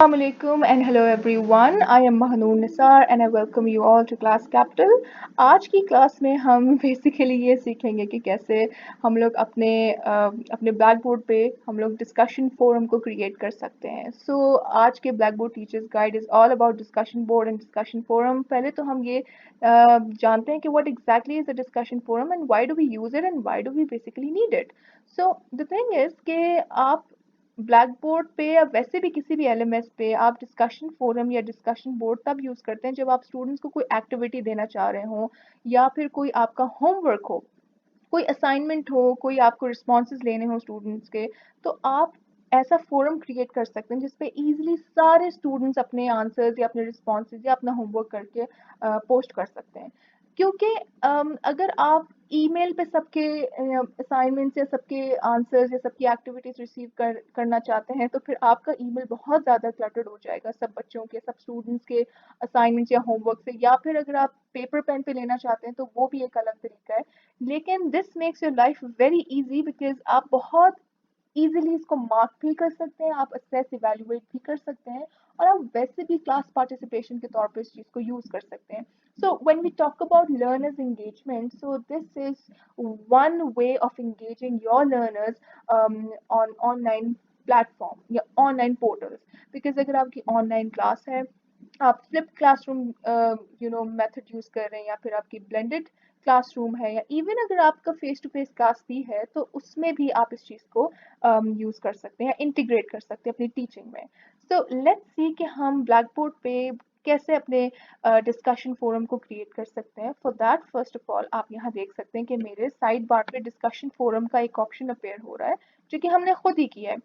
Assalamualaikum and hello everyone. I am Mahnoor Nisar and I welcome you all to Class Capital. आज की class में हम basically ये सीखेंगे कि कैसे हम लोग अपने ब्लैक बोर्ड पे हम लोग डिस्कशन फोरम को क्रिएट कर सकते हैं. आज के Blackboard teachers guide is all about discussion board and discussion forum. पहले तो हम ये जानते हैं कि what exactly is a discussion forum and why do we use it and why do we basically need it. So the thing is कि आप black board पे या वैसे भी किसी भी एलएमएस पे आप डिस्कशन फोरम या डिस्कशन बोर्ड तब यूज करते हैं जब आप स्टूडेंट्स को कोई एक्टिविटी देना चाह रहे हो या फिर कोई आपका होमवर्क हो, कोई असाइनमेंट हो, कोई आपको रिस्पॉन्सेज लेने हो स्टूडेंट्स के. तो आप ऐसा फोरम क्रिएट कर सकते हैं जिसपे इजीली सारे स्टूडेंट्स अपने आंसर्स या अपने रिस्पॉन्सेज या अपना होमवर्क करके पोस्ट कर सकते हैं. क्योंकि अगर आप ईमेल पे सबके असाइनमेंट्स या सबके आंसर्स या सबकी एक्टिविटीज रिसीव करना चाहते हैं तो फिर आपका ईमेल बहुत ज़्यादा क्लटर्ड हो जाएगा सब बच्चों के, सब स्टूडेंट्स के असाइनमेंट्स या होमवर्क से. या फिर अगर आप पेपर पेन पे लेना चाहते हैं तो वो भी एक अलग तरीका है. लेकिन this makes your life very easy because आप बहुत इजीली इसको मार्क भी कर सकते हैं, आप असेस इवेल्युएट भी कर सकते हैं और आप वैसे भी क्लास पार्टिसिपेशन के तौर पे इस चीज़ को यूज़ कर सकते हैं. So when we talk about learners engagement, so this is one way of engaging your learners on online platform या online portals. Because अगर आपकी online class है, आप फ्लिप क्लासरूम मेथड यूज कर रहे हैं या फिर आपकी ब्लेंडेड क्लासरूम है या इवन अगर आपका फेस टू फेस क्लास भी है तो उसमें भी आप इस चीज़ को यूज कर सकते हैं, इंटीग्रेट कर सकते हैं अपनी टीचिंग में. सो लेट्स सी कि हम ब्लैक बोर्ड पे कैसे अपने डिस्कशन फोरम को क्रिएट कर सकते हैं. For that first of all आप यहाँ देख सकते हैं कि मेरे साइड बार पे डिस्कशन फोरम का एक ऑप्शन अपेयर हो रहा है जो कि हमने खुद ही किया है.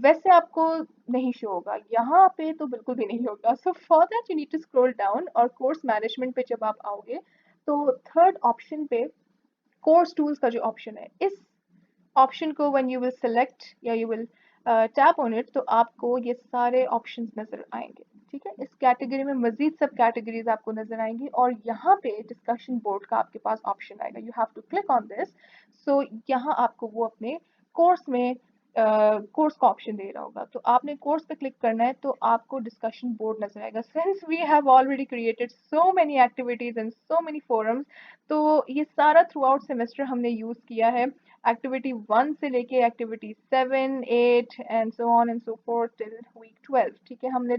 वैसे आपको नहीं शो होगा यहाँ पे, तो बिल्कुल भी नहीं होगा. So for that you need to scroll down और कोर्स मैनेजमेंट पे जब आप आओगे तो थर्ड ऑप्शन पे कोर्स टूल्स का जो ऑप्शन है, इस ऑप्शन को व्हेन यू विल सेलेक्ट या you will tap on it तो आपको ये सारे ऑप्शंस नजर आएंगे. ठीक है, इस कैटेगरी में मजीद सब कैटेगरीज आपको नजर आएंगी और यहाँ पे डिस्कशन बोर्ड का आपके पास ऑप्शन आएगा. You have to click on this. So यहाँ आपको वो अपने कोर्स में कोर्स का ऑप्शन दे रहा होगा तो आपने कोर्स पे क्लिक करना है तो आपको डिस्कशन बोर्ड नजर आएगा. Since we have already created so many activities and so many forums, तो ये सारा थ्रू आउट सेमेस्टर हमने यूज किया है. एक्टिविटी 1 से लेके activity 7, 8 and so on and so forth till week 12. ठीक है, हमने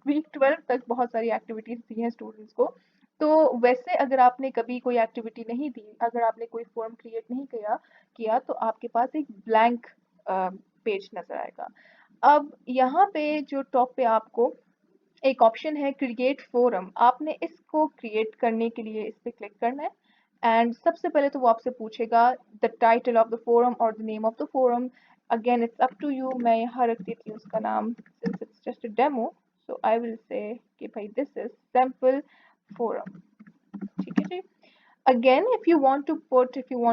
वीक 12 तक बहुत सारी एक्टिविटीज दी हैं स्टूडेंट्स को. तो वैसे अगर आपने कभी कोई एक्टिविटी नहीं दी, अगर आपने कोई फॉर्म क्रिएट नहीं किया किया तो आपके पास एक ब्लैंक पेज नजर आएगा. अब यहाँ पे जो टॉप पे आपको एक ऑप्शन है क्रिएट फोरम, आपने इसको क्रिएट करने के लिए इस पे क्लिक करना है. एंड सबसे पहले तो वो आपसे पूछेगा the title of the forum और the name of the forum. Again it's up to you. मैं यहाँ रख देती हूँ उसका नाम, since it's just a demo, so I will say कि भाई दिस इज सैम्पल फोरम. ठीक है जी. Again, if you want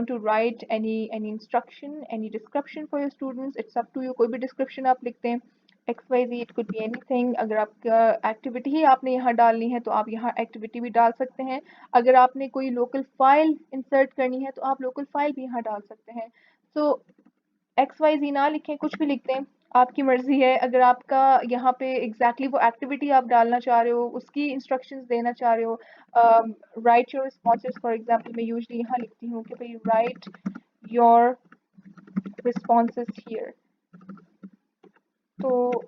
to write any instruction, any description for your students, it's up to you. कोई भी description आप लिखते हैं, XYZ, it could be anything. अगर आपका एक्टिविटी ही आपने यहाँ डालनी है तो आप यहाँ एक्टिविटी भी डाल सकते हैं. अगर आपने कोई लोकल फाइल इंसर्ट करनी है तो आप लोकल फाइल भी यहाँ डाल सकते हैं. सो XYZ ना लिखें, कुछ भी लिखते हैं, आपकी मर्जी है. अगर आपका यहाँ पे एग्जैक्टली वो एक्टिविटी आप डालना चाह रहे हो, उसकी इंस्ट्रक्शंस देना चाह रहे हो, right your responses for example मैं यूजली यहाँ लिखती हूँ कि भाई राइट योर रिस्पॉन्सेज हियर, तो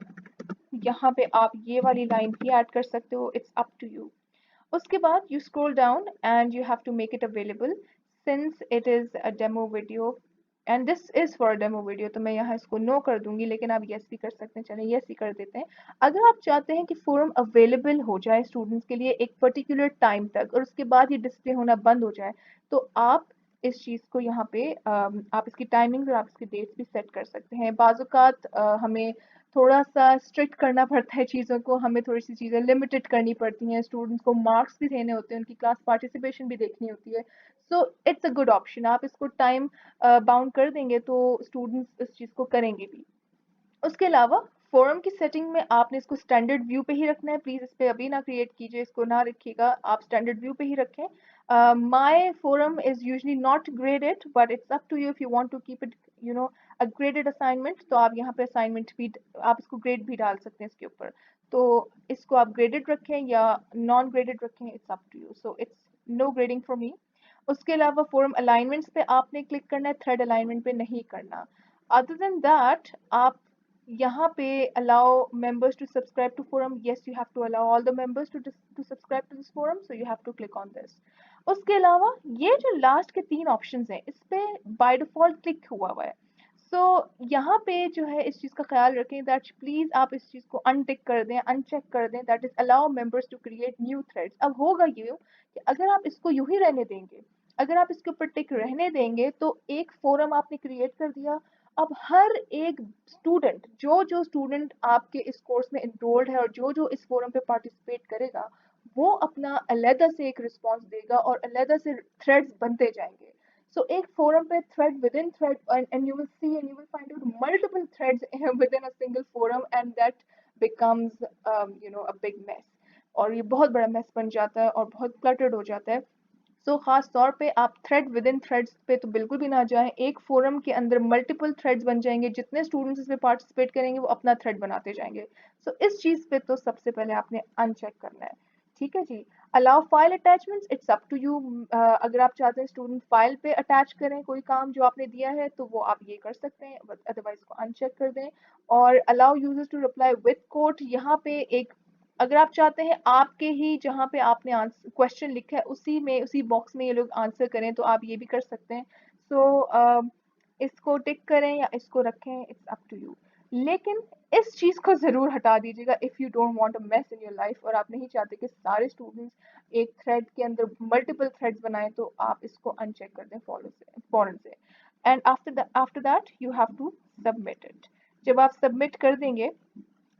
यहाँ पे आप ये वाली लाइन भी ऐड कर सकते हो. It's up to you. उसके बाद you scroll down and you have to make it available since it is a demo video and this is for demo video. तो मैं यहाँ इसको नो कर दूंगी, लेकिन आप यस भी कर सकते हैं. चलें यस ही कर देते हैं. अगर आप चाहते हैं कि फोरम अवेलेबल हो जाए स्टूडेंट्स के लिए एक पर्टिकुलर टाइम तक और उसके बाद ये डिस्प्ले होना बंद हो जाए तो आप इस चीज़ को यहाँ पे आप इसकी टाइमिंग्स और आप इसकी डेट्स भी सेट कर सकते हैं. बाज़ हमें थोड़ा सा स्ट्रिक्ट करना पड़ता है चीज़ों को, हमें थोड़ी सी चीज़ें लिमिटेड करनी पड़ती हैं, स्टूडेंट्स को मार्क्स भी देने होते हैं, उनकी क्लास पार्टिसिपेशन भी देखनी होती है. So it's a good option. आप इसको टाइम बाउंड कर देंगे तो स्टूडेंट्स इस चीज़ को करेंगे भी. उसके अलावा फोरम की सेटिंग में आपने इसको स्टैंडर्ड व्यू पे ही रखना है. प्लीज इस पे अभी ना क्रिएट कीजिए, इसको ना रखिएगा, आप स्टैंडर्ड व्यू पे ही रखें. My forum is usually not graded but it's up to you if you want to keep it, you know, graded assignment, तो आप यहाँ पे असाइनमेंट भी, आप इसको ग्रेड भी डाल सकते हैं इसके ऊपर। तो इसको आप ग्रेडेड रखें या नॉन ग्रेडेड रखें, it's up to you. So it's no grading for me. उसके अलावा फोरम अलाइनमेंट्स पे आपने क्लिक करना है, थ्रेड अलाइनमेंट पे नहीं करना। अदर देन दैट, आप यहाँ पे allow members to subscribe to forum, yes you have to allow all the members to subscribe to this forum, so you have to click on this। उसके अलावा ये जो लास्ट के 3 ऑप्शंस हैं, इस पे बाय डिफॉल्ट क्लिक हुआ हुआ है। सो यहाँ पे जो है इस चीज़ का ख्याल रखें दैट प्लीज़ आप इस चीज़ को अनटिक कर दें, अनचेक कर दें, that is allow members to create new threads. अब होगा ये कि अगर आप इसको यूं ही रहने देंगे, अगर आप इसके ऊपर टिक रहने देंगे, तो एक फोरम आपने क्रिएट कर दिया। अब हर एक स्टूडेंट, जो जो स्टूडेंट आपके इस कोर्स में इनरोल्ड है और जो जो इस फोरम पे पार्टिसिपेट करेगा, वो अपना अलहदा से एक रिस्पॉन्स देगा और अलहदा से थ्रेड्स बनते जाएंगे। So एक forum पे thread within thread, and you will see and you will find out multiple threads within a single forum, and that becomes a big mess। और ये बहुत बड़ा mess बन जाता है और बहुत cluttered हो जाता है। सो खास तौर पे आप थ्रेड विद इन थ्रेड्स पे तो बिल्कुल भी ना जाएं। एक फोरम के अंदर मल्टीपल थ्रेड्स बन जाएंगे, जितने स्टूडेंट्स इसमें पार्टिसिपेट करेंगे वो अपना थ्रेड बनाते जाएंगे। सो इस चीज़ पे तो सबसे पहले आपने अनचेक करना है। ठीक है जी। Allow file attachments, it's up to you. अगर आप चाहते हैं स्टूडेंट फाइल पे अटैच करें कोई काम जो आपने दिया है, तो वो आप ये कर सकते हैं, अदरवाइज को अनचेक कर दें। और allow users to reply with quote, यहाँ पे एक, अगर आप चाहते हैं आपके ही जहाँ पे आपने क्वेश्चन लिखा है उसी में, उसी बॉक्स में ये लोग आंसर करें, तो आप ये भी कर सकते हैं। सो इसको टिक करें या इसको रखें, इट्स अप टू यू। लेकिन इस चीज को जरूर हटा दीजिएगा if you don't want a mess in your life, और आप नहीं चाहते कि सारे स्टूडेंट्स एक थ्रेड के अंदर मल्टीपल थ्रेड्स बनाएं, तो आप इसको अनचेक कर दें फौरन से। And after that you have to submit it. जब आप सबमिट कर देंगे,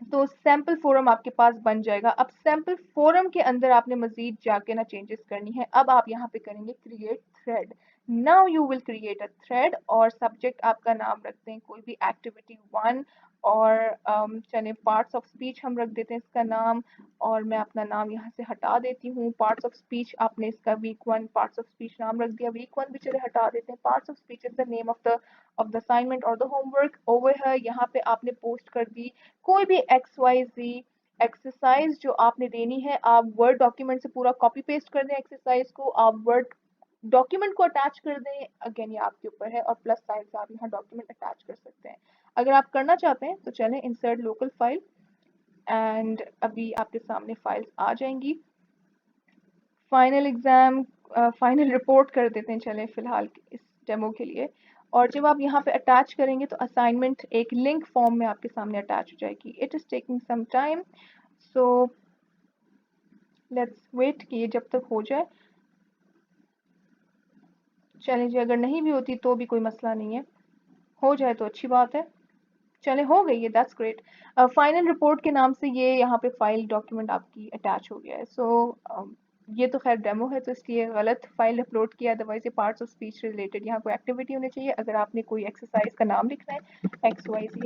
तो सैम्पल फोरम आपके पास बन जाएगा। अब सैम्पल फोरम के अंदर आपने मजीद जाके ना चेंजेस करनी है। अब आप यहाँ पे करेंगे create thread. Now you will create a thread, और सब्जेक्ट आपका नाम रखते हैं कोई भी एक्टिविटी 1, और चलिए पार्ट्स ऑफ स्पीच हम रख देते हैं इसका नाम। और मैं अपना नाम यहाँ से हटा देती हूँ। पार्ट्स ऑफ स्पीच आपने इसका वीक 1 पार्ट्स ऑफ स्पीच नाम रख दिया, वीक 1 भी चले हटा देते हैं। Parts of speech is the name of the assignment और द होमवर्क। ओवर है यहाँ पे आपने पोस्ट कर दी कोई भी XYZ एक्सरसाइज जो आपने देनी है। आप वर्ड डॉक्यूमेंट से पूरा कॉपी पेस्ट कर दें एक्सरसाइज को, आप वर्ड डॉक्यूमेंट को अटैच कर दें, अगेन ये आपके ऊपर है। और प्लस साइन से आप यहाँ डॉक्यूमेंट अटैच कर सकते हैं। अगर आप करना चाहते हैं तो चलें इंसर्ट लोकल फाइल, एंड अभी आपके सामने फाइल्स आ जाएंगी। फाइनल एग्जाम, फाइनल रिपोर्ट कर देते हैं चलें फिलहाल इस डेमो के लिए। और जब आप यहाँ पे अटैच करेंगे, तो असाइनमेंट एक लिंक फॉर्म में आपके सामने अटैच हो जाएगी। It is taking some time, so let's wait कि ये जब तक हो जाए। चलें जी, अगर नहीं भी होती तो भी कोई मसला नहीं है, हो जाए तो अच्छी बात है। चले, हो गई है, दैट्स ग्रेट। फाइनल रिपोर्ट के नाम से ये यहाँ पे फाइल डॉक्यूमेंट आपकी अटैच हो गया है। सो ये तो खैर डेमो है, तो इसलिए गलत फाइल अपलोड किया, अदरवाइज ये पार्ट्स ऑफ स्पीच रिलेटेड यहाँ कोई एक्टिविटी होनी चाहिए। अगर आपने कोई एक्सरसाइज का नाम लिखना है, XYZ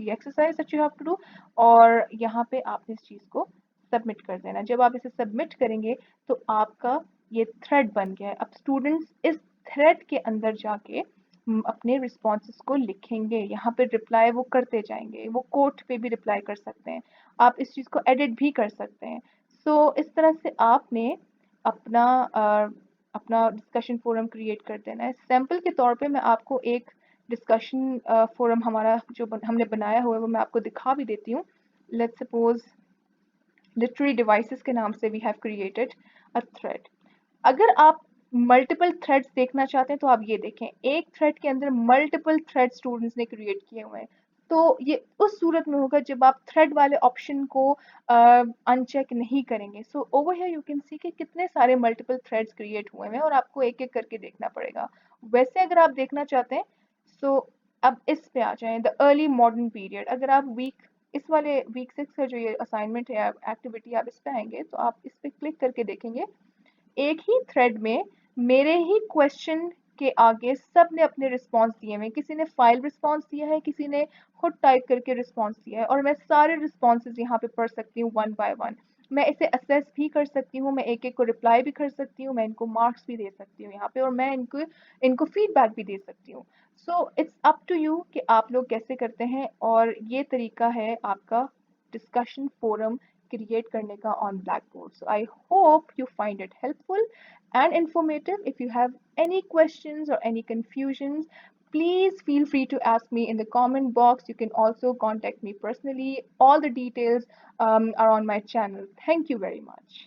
exercise that you have to do, और यहाँ पे आपने इस चीज़ को सबमिट कर देना। जब आप इसे सबमिट करेंगे, तो आपका ये थ्रेड बन गया है। अब स्टूडेंट्स इस थ्रेड के अंदर जाके अपने रिस्पॉन्सेस को लिखेंगे, यहाँ पे रिप्लाई वो करते जाएंगे, वो कोट पे भी रिप्लाई कर सकते हैं, आप इस चीज़ को एडिट भी कर सकते हैं। सो इस तरह से आपने अपना अपना डिस्कशन फोरम क्रिएट कर देना है। सैम्पल के तौर पे मैं आपको एक डिस्कशन फोरम हमारा जो हमने बनाया हुआ है वो मैं आपको दिखा भी देती हूँ। लेट्स सपोज लिटरेरी डिवाइसेस के नाम से we have created a thread. अगर आप मल्टीपल थ्रेड्स देखना चाहते हैं, तो आप ये देखें, एक थ्रेड के अंदर मल्टीपल थ्रेड स्टूडेंट्स ने क्रिएट किए हुए हैं। तो ये उस सूरत में होगा जब आप थ्रेड वाले ऑप्शन को अनचेक नहीं करेंगे। So over here you can see कि कितने सारे मल्टीपल थ्रेड्स क्रिएट हुए हैं, और आपको एक एक करके देखना पड़ेगा। वैसे अगर आप देखना चाहते हैं, सो अब इस पे आ जाएं, द अर्ली मॉडर्न पीरियड। अगर आप इस वाले वीक 6 का जो ये असाइनमेंट है, एक्टिविटी, आप इस पे आएंगे, तो आप इस पे क्लिक करके देखेंगे एक ही थ्रेड में मेरे ही क्वेश्चन के आगे सब ने अपने रिस्पॉन्स दिए हुए हैं। किसी ने फाइल रिस्पॉन्स दिया है, किसी ने खुद टाइप करके रिस्पॉन्स दिया है, और मैं सारे रिस्पॉन्सेज यहाँ पे पढ़ सकती हूँ 1 बाय 1। मैं इसे असेस भी कर सकती हूँ, मैं एक-एक को रिप्लाई भी कर सकती हूँ, मैं इनको मार्क्स भी दे सकती हूँ यहाँ पे, और मैं इनको इनको फीडबैक भी दे सकती हूँ। So it's up to you कि आप लोग कैसे करते हैं, और ये तरीका है आपका डिस्कशन फोरम क्रिएट करने का on blackboard. So I hope you find it helpful and informative. If you have any questions or any confusions, please feel free to ask me in the comment box. You can also contact me personally. All the details are on my channel. Thank you very much.